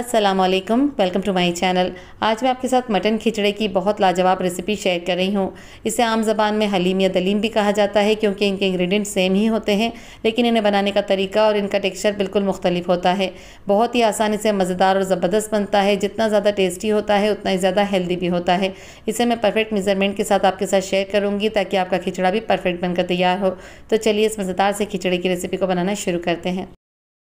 अस्सलामुअलैकुम, welcome to my channel. आज मैं आपके साथ मटन खिचड़े की बहुत लाजवाब रेसिपी शेयर कर रही हूँ। इसे आम ज़बान में हलीम या दलीम भी कहा जाता है क्योंकि इनके इंग्रेडिएंट सेम ही होते हैं, लेकिन इन्हें बनाने का तरीका और इनका टेक्सचर बिल्कुल मुख्तलिफ होता है। बहुत ही आसानी से मज़ेदार और ज़बरदस्त बनता है। जितना ज़्यादा टेस्टी होता है उतना ही ज़्यादा हेल्दी भी होता है। इसे मैं परफेक्ट मेज़रमेंट के साथ आपके साथ शेयर करूँगी ताकि आपका खिचड़ा भी परफेक्ट बनकर तैयार हो। तो चलिए इस मज़ेदार से खिचड़े की रेसिपी को बनाना शुरू करते हैं।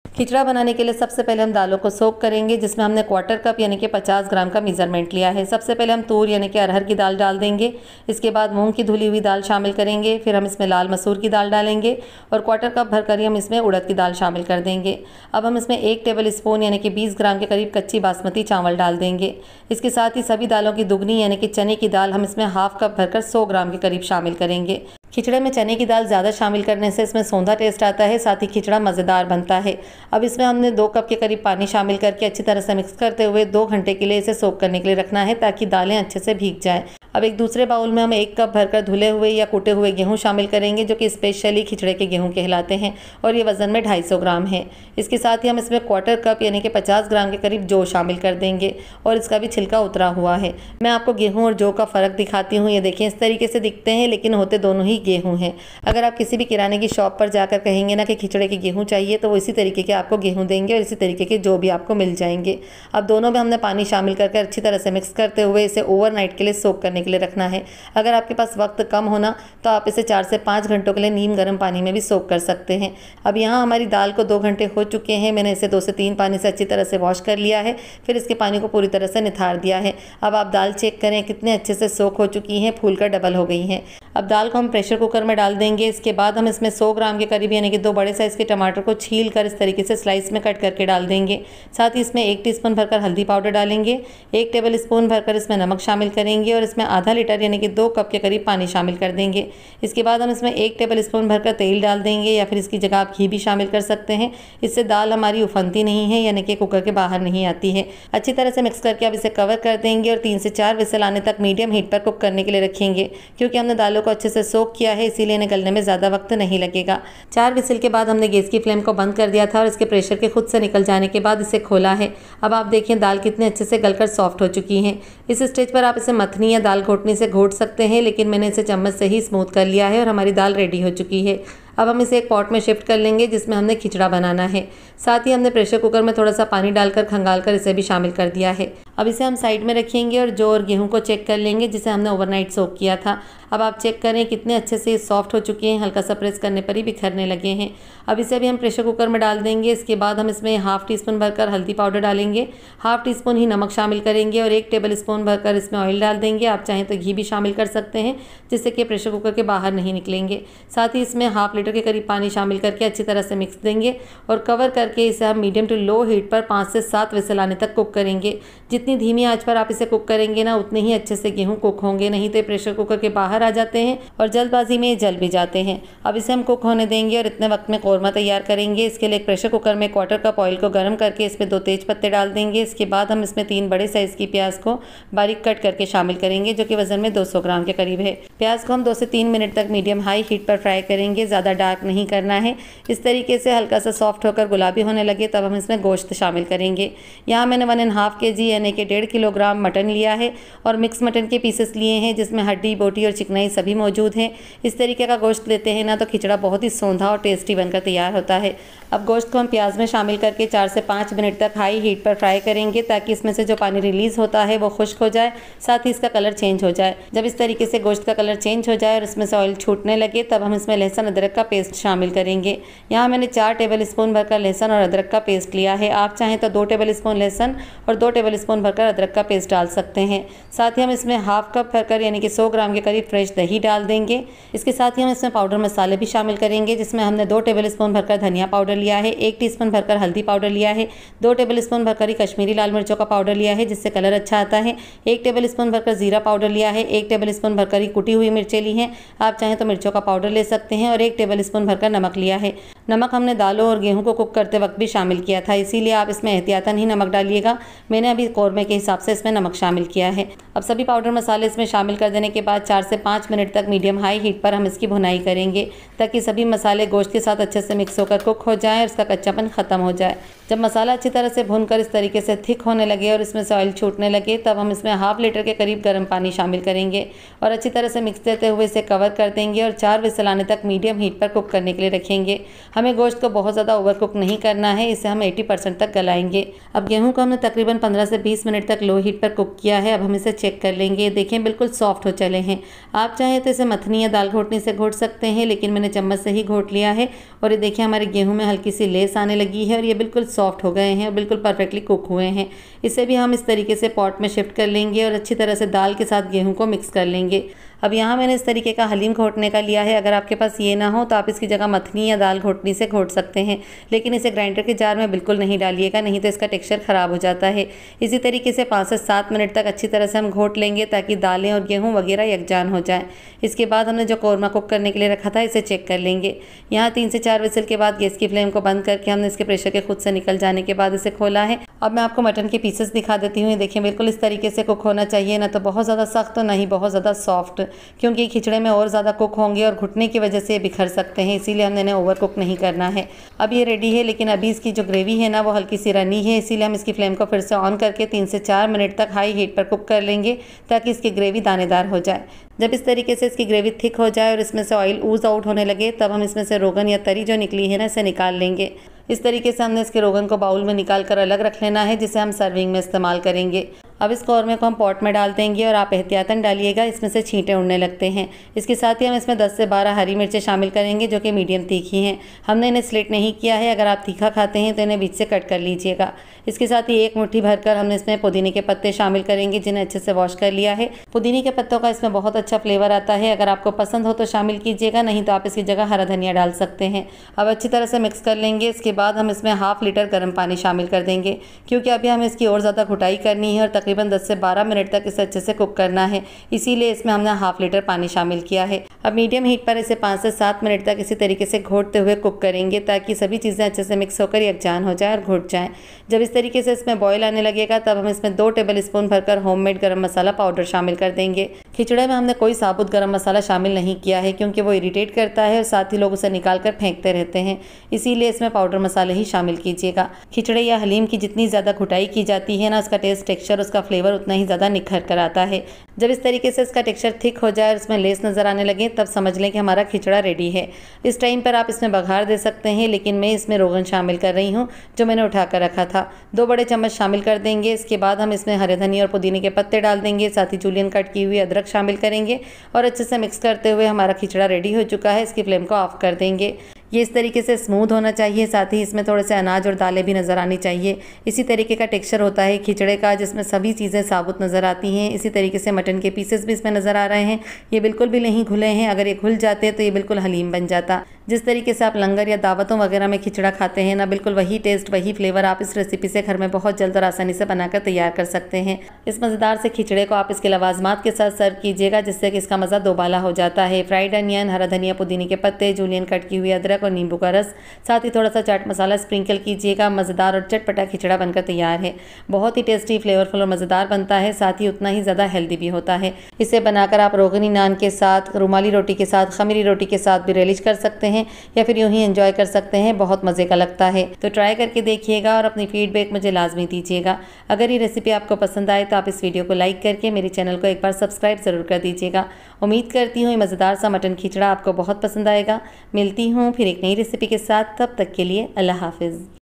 खिचड़ा बनाने के लिए सबसे पहले हम दालों को सोक करेंगे, जिसमें हमने क्वार्टर कप यानी कि 50 ग्राम का मेज़रमेंट लिया है। सबसे पहले हम तूर यानी कि अरहर की दाल डाल देंगे। इसके बाद मूंग की धुली हुई दाल शामिल करेंगे। फिर हम इसमें लाल मसूर की दाल डालेंगे और क्वार्टर कप भरकर ही हम इसमें उड़द की दाल शामिल कर देंगे। अब हम इसमें 1 टेबल स्पून यानी कि 20 ग्राम के करीब कच्ची बासमती चावल डाल देंगे। इसके साथ ही सभी दालों की दुगनी यानी कि चने की दाल हम इसमें हाफ कप भरकर 100 ग्राम के करीब शामिल करेंगे। खिचड़े में चने की दाल ज़्यादा शामिल करने से इसमें सौंधा टेस्ट आता है, साथ ही खिचड़ा मज़ेदार बनता है। अब इसमें हमने 2 कप के करीब पानी शामिल करके अच्छी तरह से मिक्स करते हुए 2 घंटे के लिए इसे सोक करने के लिए रखना है ताकि दालें अच्छे से भीग जाएं। अब एक दूसरे बाउल में हम 1 कप भरकर धुले हुए या कूटे हुए गेहूं शामिल करेंगे, जो कि स्पेशली खिचड़े के गेहूं कहलाते हैं और ये वज़न में 250 ग्राम है। इसके साथ ही हम इसमें क्वार्टर कप यानी कि 50 ग्राम के करीब जौ शामिल कर देंगे और इसका भी छिलका उतरा हुआ है। मैं आपको गेहूं और जौ का फ़र्क दिखाती हूँ। ये देखिए, इस तरीके से दिखते हैं लेकिन होते दोनों ही गेहूँ हैं। अगर आप किसी भी किराने की शॉप पर जाकर कहेंगे ना कि खिचड़े के गेहूँ चाहिए, तो वो इसी तरीके के आपको गेहूँ देंगे और इसी तरीके के जौ भी आपको मिल जाएंगे। अब दोनों में हमने पानी शामिल करके अच्छी तरह से मिक्स करते हुए इसे ओवरनाइट के लिए सोक करने के लिए रखना है। अगर आपके पास वक्त कम होना तो आप इसे 4 से 5 घंटों के लिए नीम गर्म पानी में भी सोक कर सकते हैं। अब यहाँ हमारी दाल को 2 घंटे हो चुके हैं। मैंने इसे 2 से 3 पानी से अच्छी तरह से वॉश कर लिया है, फिर इसके पानी को पूरी तरह से निथार दिया है। अब आप दाल चेक करें कितने अच्छे से सोक हो चुकी हैं, फूल कर डबल हो गई हैं। अब दाल को हम प्रेशर कुकर में डाल देंगे। इसके बाद हम इसमें 100 ग्राम के करीब यानी कि 2 बड़े साइज़ के टमाटर को छील कर इस तरीके से स्लाइस में कट करके डाल देंगे। साथ ही इसमें 1 टीस्पून भरकर हल्दी पाउडर डालेंगे। 1 टेबल स्पून भरकर इसमें नमक शामिल करेंगे और इसमें आधा लीटर यानी कि 2 कप के करीब पानी शामिल कर देंगे। इसके बाद हम इसमें 1 टेबल स्पून भरकर तेल डाल देंगे या फिर इसकी जगह आप घी भी शामिल कर सकते हैं। इससे दाल हमारी उफनती नहीं है यानी कि कुकर के बाहर नहीं आती है। अच्छी तरह से मिक्स करके अब इसे कवर कर देंगे और 3 से 4 विसल आने तक मीडियम हीट पर कुक करने के लिए रखेंगे। क्योंकि हमने दालों को अच्छे से सोक किया है, इसीलिए इन्हें गलने में ज़्यादा वक्त नहीं लगेगा। 4 विसल के बाद हमने गैस की फ्लेम को बंद कर दिया था और इसके प्रेशर के खुद से निकल जाने के बाद इसे खोला है। अब आप देखिए दाल कितने अच्छे से गलकर सॉफ्ट हो चुकी हैं। इस स्टेज पर आप इसे मथनी या दाल घोटनी से घोट सकते हैं, लेकिन मैंने इसे चम्मच से ही स्मूथ कर लिया है और हमारी दाल रेडी हो चुकी है। अब हम इसे एक पॉट में शिफ्ट कर लेंगे जिसमें हमने खिचड़ा बनाना है। साथ ही हमने प्रेशर कुकर में थोड़ा सा पानी डालकर खंगाल कर इसे भी शामिल कर दिया है। अब इसे हम साइड में रखेंगे और जौ और गेहूं को चेक कर लेंगे जिसे हमने ओवरनाइट सोक किया था। अब आप चेक करें कितने अच्छे से सॉफ्ट हो चुके हैं, हल्का सा प्रेस करने पर ही बिखरने लगे हैं। अब इसे भी हम प्रेशर कुकर में डाल देंगे। इसके बाद हम इसमें हाफ टी स्पून भरकर हल्दी पाउडर डालेंगे, हाफ टी स्पून ही नमक शामिल करेंगे और 1 टेबल स्पून भरकर इसमें ऑयल डाल देंगे। आप चाहें तो घी भी शामिल कर सकते हैं, जिससे कि प्रेशर कुकर के बाहर नहीं निकलेंगे। साथ ही इसमें हाफ लीटर के करीब पानी शामिल करके अच्छी तरह से मिक्स देंगे और कवर करके इसे हम मीडियम टू लो हीट पर 5 से 7 विसल आने तक कुक करेंगे। जितनी धीमी आंच पर आप इसे कुक करेंगे ना, उतने ही अच्छे से गेहूं कुक होंगे, नहीं तो प्रेशर कुकर के बाहर आ जाते हैं और जल्दबाजी में जल भी जाते हैं। अब इसे हम कुक होने देंगे और इतने वक्त में कौरमा तैयार करेंगे। इसके लिए एक प्रेशर कुकर में क्वार्टर कप ऑयल को गर्म करके इसमें 2 तेज पत्ते डाल देंगे। इसके बाद हम इसमें 3 बड़े साइज़ की प्याज को बारीक कट करके शामिल करेंगे, जो कि वजन में 200 ग्राम के करीब है। प्याज को हम 2 से 3 मिनट तक मीडियम हाई हीट पर फ्राई करेंगे, ज़्यादा डार्क नहीं करना है। इस तरीके से हल्का सा सॉफ्ट होकर गुलाबी होने लगे तब हम इसमें गोश्त शामिल करेंगे। यहाँ मैंने 1.5 kg यानी कि 1.5 किलोग्राम मटन लिया है और मिक्स मटन के पीसेस लिए हैं, जिसमें हड्डी, बोटी और चिकनाई सभी मौजूद हैं। इस तरीके का गोश्त लेते हैं ना तो खिचड़ा बहुत ही सौंधा और टेस्टी बनकर तैयार होता है। अब गोश्त को हम प्याज में शामिल करके 4 से 5 मिनट तक हाई हीट पर फ्राई करेंगे ताकि इसमें से जो पानी रिलीज़ होता है वो खुश्क हो जाए, साथ ही इसका कलर चेंज हो जाए। जब इस तरीके से गोश्त का कलर चेंज हो जाए और इसमें से ऑयल छूटने लगे तब हम इसमें लहसुन अदरक का पेस्ट शामिल करेंगे। यहाँ मैंने 4 टेबल स्पून भरकर लहसुन और अदरक का पेस्ट लिया है। आप चाहें तो 2 टेबल स्पून लहसुन और 2 टेबल स्पून भरकर अदरक का पेस्ट डाल सकते हैं। साथ ही हम इसमें हाफ कप भरकर यानी कि 100 ग्राम के करीब फ्रेश दही डाल देंगे। इसके साथ ही हम इसमें पाउडर मसाले भी शामिल करेंगे, जिसमें हमने 2 टेबल स्पून भरकर धनिया पाउडर लिया है, 1 टीस्पून भरकर हल्दी पाउडर लिया है, 2 टेबल स्पून भरकर ही कश्मीरी लाल मिर्चों का पाउडर लिया है जिससे कलर अच्छा आता है, 1 टेबल स्पून भरकर जीरा पाउडर लिया है, 1 टेबल स्पून भरकर ही कुटी हुई मिर्चें ली हैं। आप चाहें तो मिर्चों का पाउडर ले सकते हैं और 1 टेबल स्पून भरकर नमक लिया है। नमक हमने दालों और गेहूं को कुक करते वक्त भी शामिल किया था, इसीलिए आप इसमें एहतियातन ही नमक डालिएगा। मैंने अभी कौरमे के हिसाब से इसमें नमक शामिल किया है। अब सभी पाउडर मसाले इसमें शामिल कर देने के बाद 4 से 5 मिनट तक मीडियम हाई हीट पर हम इसकी भुनाई करेंगे ताकि सभी मसाले गोश्त के साथ अच्छे से मिक्स होकर कुक हो जाएं और इसका कच्चापन ख़त्म हो जाए। जब मसाला अच्छी तरह से भूनकर इस तरीके से थिक होने लगे और इसमें से ऑयल छूटने लगे, तब हम इसमें ½ लीटर के करीब गर्म पानी शामिल करेंगे और अच्छी तरह से मिक्स देते हुए इसे कवर कर देंगे और 4 विसल आने तक मीडियम हीट पर कुक करने के लिए रखेंगे। हमें गोश्त को बहुत ज़्यादा ओवर कुक नहीं करना है, इसे हम 80% तक गलाएंगे। अब गेहूँ को हमने तकरीबन 15 से 20 मिनट तक लो हीट पर कुक किया है। अब हम इसे चेक कर लेंगे। देखें बिल्कुल सॉफ्ट हो चले हैं। आप चाहें तो इसे मथनी या दाल घोटनी से घोट सकते हैं, लेकिन मैंने चम्मच से ही घोट लिया है। और ये देखिए हमारे गेहूं में हल्की सी लेस आने लगी है और ये बिल्कुल सॉफ्ट हो गए हैं और बिल्कुल परफेक्टली कुक हुए हैं। इसे भी हम इस तरीके से पॉट में शिफ्ट कर लेंगे और अच्छी तरह से दाल के साथ गेहूं को मिक्स कर लेंगे। अब यहाँ मैंने इस तरीके का हलीम घोटने का लिया है। अगर आपके पास ये ना हो तो आप इसकी जगह मथनी या दाल घोटनी से घोट सकते हैं, लेकिन इसे ग्राइंडर के जार में बिल्कुल नहीं डालिएगा, नहीं तो इसका टेक्सचर ख़राब हो जाता है। इसी तरीके से 5 से 7 मिनट तक अच्छी तरह से हम घोट लेंगे ताकि दालें और गेहूँ वगैरह यकजान हो जाएँ। इसके बाद हमने जो कौरमा कुक करने के लिए रखा था इसे चेक कर लेंगे। यहाँ 3 से 4 विसल के बाद गैस की फ्लेम को बंद करके हमने इसके प्रेशर के खुद से निकल जाने के बाद इसे खोला है। अब मैं आपको मटन के पीसेस दिखा देती हूँ। देखिए बिल्कुल इस तरीके से कुक होना चाहिए, ना तो बहुत ज़्यादा सख्त और ना ही बहुत ज़्यादा सॉफ्ट, क्योंकि खिचड़े में और ज़्यादा कुक होंगे और घुटने की वजह से बिखर सकते हैं, इसीलिए हमने इन्हें ओवर कुक नहीं करना है। अब ये रेडी है, लेकिन अभी इसकी जो ग्रेवी है ना वो हल्की सी रनी है, इसीलिए हम इसकी फ्लेम को फिर से ऑन करके 3 से 4 मिनट तक हाई हीट पर कुक कर लेंगे ताकि इसकी ग्रेवी दानेदार हो जाए। जब इस तरीके से इसकी ग्रेवी थिक हो जाए और इसमें से ऑयल ऊज आउट होने लगे, तब हम इसमें से रोगन या तरी जो निकली है ना इसे निकाल लेंगे। इस तरीके से हमने इसके रोगन को बाउल में निकाल कर अलग रख लेना है, जिसे हम सर्विंग में इस्तेमाल करेंगे। अब इस कौरमे को हम पॉट में डाल देंगे और आप एहतियातन डालिएगा, इसमें से छींटे उड़ने लगते हैं। इसके साथ ही हम इसमें 10 से 12 हरी मिर्चें शामिल करेंगे जो कि मीडियम तीखी हैं। हमने इन्हें स्लिट नहीं किया है, अगर आप तीखा खाते हैं तो इन्हें बीच से कट कर लीजिएगा। इसके साथ ही 1 मुट्ठी भरकर हमने इसमें पुदीने के पत्ते शामिल करेंगे, जिन्हें अच्छे से वॉश कर लिया है। पुदीने के पत्तों का इसमें बहुत अच्छा फ्लेवर आता है, अगर आपको पसंद हो तो शामिल कीजिएगा, नहीं तो आप इसकी जगह हरा धनिया डाल सकते हैं। अब अच्छी तरह से मिक्स कर लेंगे। इसके बाद हम इसमें ½ लीटर गर्म पानी शामिल कर देंगे, क्योंकि अभी हमें इसकी और ज़्यादा घुटाई करनी है और तकरीबन 10 से 12 मिनट तक इसे अच्छे से कुक करना है, इसीलिए इसमें हमने ½ लीटर पानी शामिल किया है। अब मीडियम हीट पर इसे 5 से 7 मिनट तक इसी तरीके से घोटते हुए कुक करेंगे ताकि सभी चीज़ें अच्छे से मिक्स होकर यकजान हो जाए और घुट जाएं। जब इस तरीके से इसमें बॉयल आने लगेगा, तब हम इसमें 2 टेबल स्पून भरकर होममेड गरम मसाला पाउडर शामिल कर देंगे। खिचड़े में हमने कोई साबुत गरम मसाला शामिल नहीं किया है, क्योंकि वो इरिटेट करता है और साथ ही लोग उसे निकाल कर फेंकते रहते हैं, इसीलिए इसमें पाउडर मसाले ही शामिल कीजिएगा। खिचड़े या हलीम की जितनी ज़्यादा घुटाई की जाती है ना, उसका टेस्ट, टेक्सचर, उसका फ्लेवर उतना ही ज़्यादा निखर कर आता है। जब इस तरीके से इसका टेक्सचर थिक हो जाए और इसमें लेस नज़र आने लगे, तब समझ लें कि हमारा खिचड़ा रेडी है। इस टाइम पर आप इसमें बघार दे सकते हैं, लेकिन मैं इसमें रोगन शामिल कर रही हूँ जो मैंने उठा कर रखा था। 2 बड़े चम्मच शामिल कर देंगे। इसके बाद हम इसमें हरे धनिया और पुदीने के पत्ते डाल देंगे, साथ ही जूलियन कट की हुई अदरक शामिल करेंगे और अच्छे से मिक्स करते हुए हमारा खिचड़ा रेडी हो चुका है। इसकी फ्लेम को ऑफ कर देंगे। ये इस तरीके से स्मूथ होना चाहिए, साथ ही इसमें थोड़े से अनाज और दालें भी नज़र आनी चाहिए। इसी तरीके का टेक्सचर होता है खिचड़े का, जिसमें सभी चीज़ें साबुत नज़र आती हैं। इसी तरीके से मटन के पीसेस भी इसमें नज़र आ रहे हैं, ये बिल्कुल भी नहीं घुले हैं। अगर ये घुल जाते तो ये बिल्कुल हलीम बन जाता। जिस तरीके से आप लंगर या दावतों वगैरह में खिचड़ा खाते हैं ना, बिल्कुल वही टेस्ट, वही फ्लेवर आप इस रेसिपी से घर में बहुत जल्द और आसानी से बनाकर तैयार कर सकते हैं। इस मज़ेदार से खिचड़े को आप इसके लवाजमात के साथ सर्व कीजिएगा, जिससे कि इसका मज़ा दोबाला हो जाता है। फ्राइड अनियन, हरा धनिया, पुदीने के पत्ते, जूलियन कट की हुई अदरक और नींबू का रस, साथ ही थोड़ा सा चाट मसाला स्प्रिंकल कीजिएगा। मज़ेदार और चटपटा खिचड़ा बनकर तैयार है। बहुत ही टेस्टी, फ्लेवरफुल और मज़ेदार बनता है, साथ ही उतना ही ज़्यादा हेल्दी भी होता है। इसे बनाकर आप रोगनी नान के साथ, रुमाली रोटी के साथ, खमीरी रोटी के साथ भी रिलीज कर सकते हैं या फिर यूँ ही एंजॉय कर सकते हैं। बहुत मज़े का लगता है, तो ट्राई करके देखिएगा और अपनी फीडबैक मुझे लाजमी दीजिएगा। अगर ये रेसिपी आपको पसंद आए तो आप इस वीडियो को लाइक करके मेरे चैनल को एक बार सब्सक्राइब ज़रूर कर दीजिएगा। उम्मीद करती हूँ ये मज़ेदार सा मटन खिचड़ा आपको बहुत पसंद आएगा। मिलती हूँ फिर एक नई रेसिपी के साथ, तब तक के लिए अल्लाह हाफिज़।